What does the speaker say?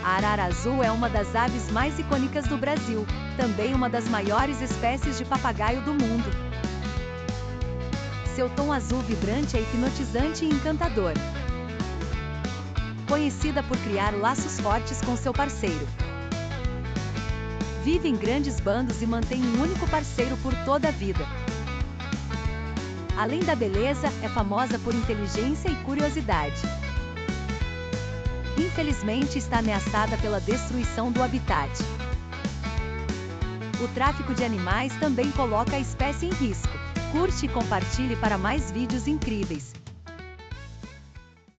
A arara azul é uma das aves mais icônicas do Brasil, também uma das maiores espécies de papagaio do mundo. Seu tom azul vibrante é hipnotizante e encantador. Conhecida por criar laços fortes com seu parceiro. Vive em grandes bandos e mantém um único parceiro por toda a vida. Além da beleza, é famosa por inteligência e curiosidade. Infelizmente está ameaçada pela destruição do habitat. O tráfico de animais também coloca a espécie em risco. Curte e compartilhe para mais vídeos incríveis.